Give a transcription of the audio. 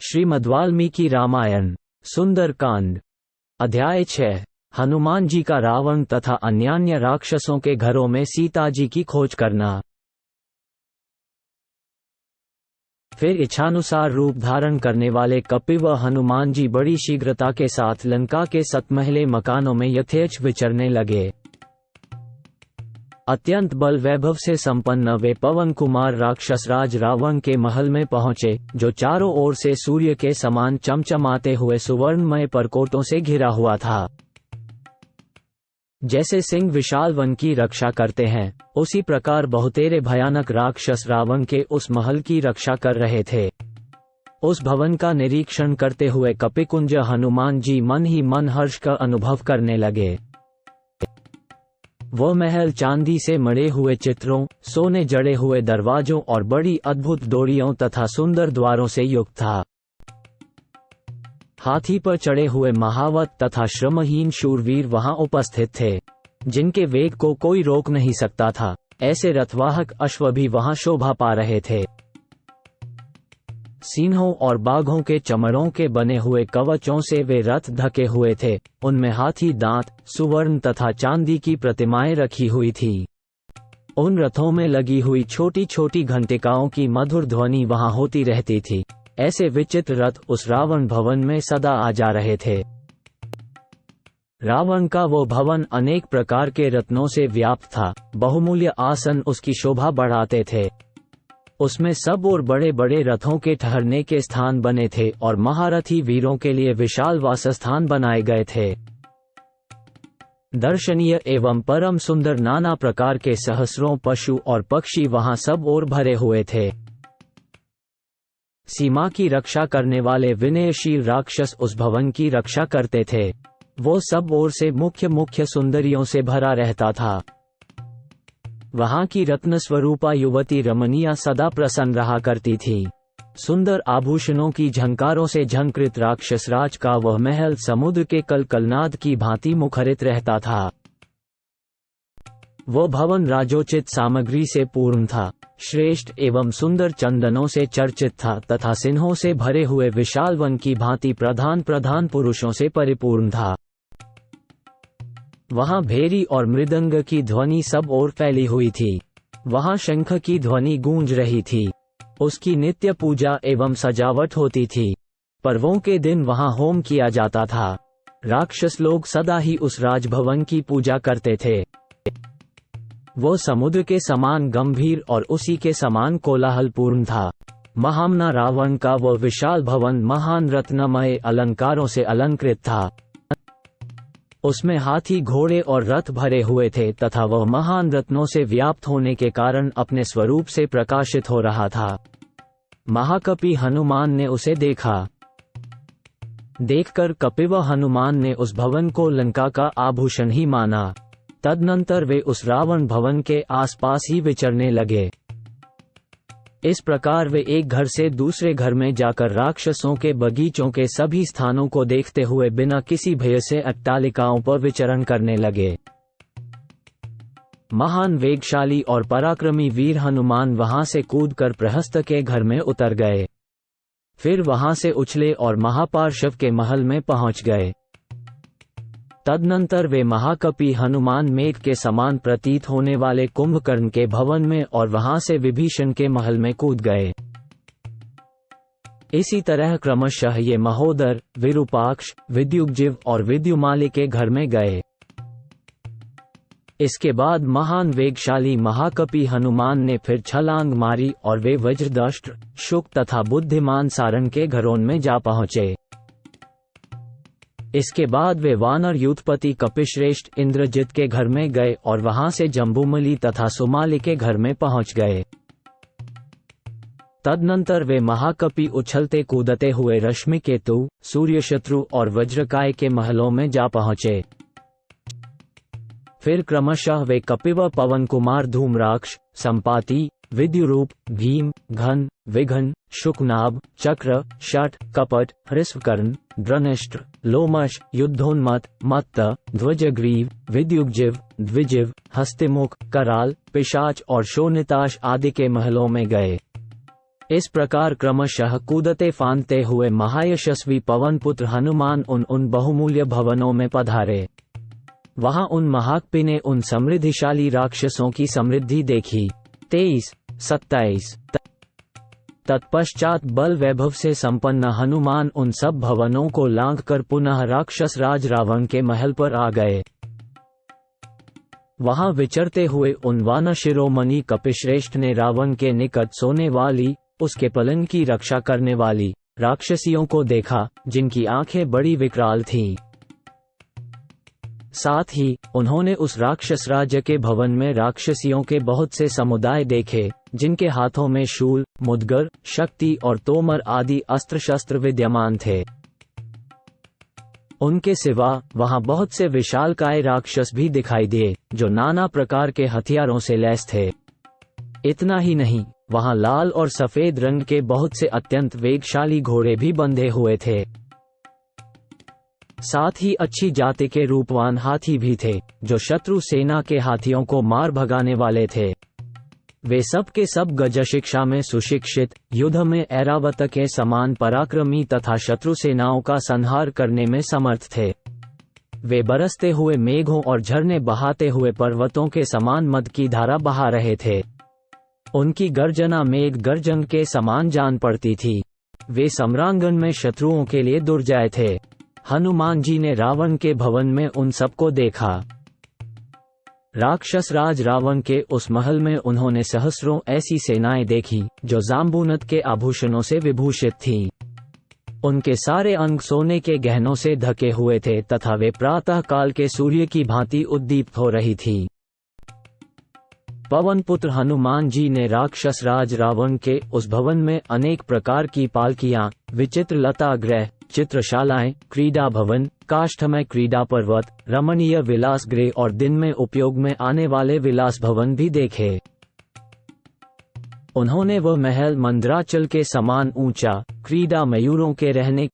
श्रीमद्वाल्मीकि रामायण सुंदरकांड अध्याय 6 हनुमान जी का रावण तथा अन्यान्य राक्षसों के घरों में सीता जी की खोज करना। फिर इच्छानुसार रूप धारण करने वाले कपिव हनुमान जी बड़ी शीघ्रता के साथ लंका के सतमहले मकानों में यथेच्छ विचरने लगे। अत्यंत बल वैभव से संपन्न वे पवन कुमार राक्षसराज रावण के महल में पहुंचे, जो चारों ओर से सूर्य के समान चमचमाते हुए सुवर्णमय परकोटों से घिरा हुआ था। जैसे सिंह विशाल वन की रक्षा करते हैं, उसी प्रकार बहुतेरे भयानक राक्षस रावण के उस महल की रक्षा कर रहे थे। उस भवन का निरीक्षण करते हुए कपिकुंज हनुमान जी मन ही मन हर्ष का अनुभव करने लगे। वो महल चांदी से मढ़े हुए चित्रों, सोने जड़े हुए दरवाजों और बड़ी अद्भुत डोरियों तथा सुंदर द्वारों से युक्त था। हाथी पर चढ़े हुए महावत तथा श्रमहीन शूरवीर वहां उपस्थित थे, जिनके वेग को कोई रोक नहीं सकता था। ऐसे रथवाहक अश्व भी वहां शोभा पा रहे थे। सिंहों और बाघों के चमड़ों के बने हुए कवचों से वे रथ ढके हुए थे। उनमें हाथी दांत, सुवर्ण तथा चांदी की प्रतिमाएं रखी हुई थी। उन रथों में लगी हुई छोटी छोटी घंटिकाओं की मधुर ध्वनि वहां होती रहती थी। ऐसे विचित्र रथ उस रावण भवन में सदा आ जा रहे थे। रावण का वो भवन अनेक प्रकार के रत्नों से व्याप्त था। बहुमूल्य आसन उसकी शोभा बढ़ाते थे। उसमें सब और बड़े बड़े रथों के ठहरने के स्थान बने थे और महारथी वीरों के लिए विशाल वासस्थान बनाए गए थे। दर्शनीय एवं परम सुंदर नाना प्रकार के सहस्रों पशु और पक्षी वहां सब ओर भरे हुए थे। सीमा की रक्षा करने वाले विनयशील राक्षस उस भवन की रक्षा करते थे। वो सब ओर से मुख्य मुख्य सुंदरियों से भरा रहता था। वहां की रत्न स्वरूपा युवती रमणीया सदा प्रसन्न रहा करती थी। सुंदर आभूषणों की झंकारों से झंकृत राक्षसराज का वह महल समुद्र के कलकलनाद की भांति मुखरित रहता था। वो भवन राजोचित सामग्री से पूर्ण था, श्रेष्ठ एवं सुंदर चंदनों से चर्चित था तथा सिंहों से भरे हुए विशाल वन की भांति प्रधान प्रधान पुरुषों से परिपूर्ण था। वहां भेरी और मृदंग की ध्वनि सब ओर फैली हुई थी। वहां शंख की ध्वनि गूंज रही थी। उसकी नित्य पूजा एवं सजावट होती थी। पर्वों के दिन वहां होम किया जाता था। राक्षस लोग सदा ही उस राजभवन की पूजा करते थे। वो समुद्र के समान गंभीर और उसी के समान कोलाहलपूर्ण था। महामना रावण का वो विशाल भवन महान रत्नमय अलंकारों से अलंकृत था। उसमें हाथी घोड़े और रथ भरे हुए थे तथा वह महान रत्नों से व्याप्त होने के कारण अपने स्वरूप से प्रकाशित हो रहा था। महाकपि हनुमान ने उसे देखा। देखकर कपिव हनुमान ने उस भवन को लंका का आभूषण ही माना। तदनंतर वे उस रावण भवन के आसपास ही विचरने लगे। इस प्रकार वे एक घर से दूसरे घर में जाकर राक्षसों के बगीचों के सभी स्थानों को देखते हुए बिना किसी भय से अट्टालिकाओं पर विचरण करने लगे। महान वेगशाली और पराक्रमी वीर हनुमान वहां से कूदकर प्रहस्त के घर में उतर गए। फिर वहां से उछले और महापार्श्व के महल में पहुंच गए। तदनंतर वे महाकपि हनुमान मेघ के समान प्रतीत होने वाले कुंभकर्ण के भवन में और वहां से विभीषण के महल में कूद गए। इसी तरह क्रमशः ये महोदर, विरूपाक्ष, विद्युजीव और विद्युमाली के घर में गए। इसके बाद महान वेगशाली महाकपि हनुमान ने फिर छलांग मारी और वे वज्रदष्ट, शुक तथा बुद्धिमान सारंग के घरों में जा पहुंचे। इसके बाद वे वानर युद्धपति कपिश्रेष्ठ इंद्रजित के घर में गए और वहां से जम्बूमली तथा सुमाली के घर में पहुंच गए। तदनंतर वे महाकपि उछलते कूदते हुए रश्मिकेतु, सूर्यशत्रु और वज्रकाय के महलों में जा पहुंचे। फिर क्रमशः वे कपिव पवन कुमार धूम्राक्ष, संपाति, विद्युरूप, भीम, घन, विघन, शुकनाभ, चक्र, शठ, कपट, हृष्वकर्ण, द्रनिष्ठ, लोमश, युद्धोन्मत्त, मत्त, ध्वजग्रीव, विद्युग्जीव, द्विजिव, हस्तिमुख, कराल, पिशाच और शोनिताश आदि के महलों में गए। इस प्रकार क्रमशः कूदते फांदते हुए महायशस्वी पवन पुत्र हनुमान उन बहुमूल्य भवनों में पधारे। वहां उन महाकपि ने उन समृद्धिशाली राक्षसों की समृद्धि देखी। 23-27 तत्पश्चात बल वैभव से संपन्न हनुमान उन सब भवनों को लांघकर पुनः राक्षस राज रावण के महल पर आ गए। वहां विचरते हुए उन वानर शिरोमणि कपिश्रेष्ठ ने रावण के निकट सोने वाली, उसके पलंग की रक्षा करने वाली राक्षसियों को देखा, जिनकी आंखें बड़ी विकराल थीं। साथ ही उन्होंने उस राक्षस राज्य के भवन में राक्षसियों के बहुत से समुदाय देखे, जिनके हाथों में शूल, मुदगर, शक्ति और तोमर आदि अस्त्र शस्त्र विद्यमान थे। उनके सिवा वहां बहुत से विशालकाय राक्षस भी दिखाई दिए, जो नाना प्रकार के हथियारों से लैस थे। इतना ही नहीं, वहां लाल और सफेद रंग के बहुत से अत्यंत वेगशाली घोड़े भी बंधे हुए थे। साथ ही अच्छी जाति के रूपवान हाथी भी थे, जो शत्रु सेना के हाथियों को मार भगाने वाले थे। वे सब के सब गज शिक्षा में सुशिक्षित, युद्ध में ऐरावत के समान पराक्रमी तथा शत्रु सेनाओं का संहार करने में समर्थ थे। वे बरसते हुए मेघों और झरने बहाते हुए पर्वतों के समान मद की धारा बहा रहे थे। उनकी गर्जना मेघ गर्जन के समान जान पड़ती थी। वे सम्रांगण में शत्रुओं के लिए दुर्जय थे। हनुमान जी ने रावण के भवन में उन सबको देखा। राक्षस राज रावण के उस महल में उन्होंने सहस्रों ऐसी सेनाएं देखी, जो जाम्बूनत के आभूषणों से विभूषित थीं। उनके सारे अंग सोने के गहनों से ढके हुए थे तथा वे प्रातः काल के सूर्य की भांति उद्दीप्त हो रही थी। पवन पुत्र हनुमान जी ने राक्षस राज रावण के उस भवन में अनेक प्रकार की पालकियां, विचित्र लता गृह, चित्रशालाएं, क्रीडा भवन, काष्ठमय क्रीडा पर्वत, रमणीय विलास गृह और दिन में उपयोग में आने वाले विलास भवन भी देखे। उन्होंने वह महल मंदराचल के समान ऊंचा, क्रीडा मयूरों के रहने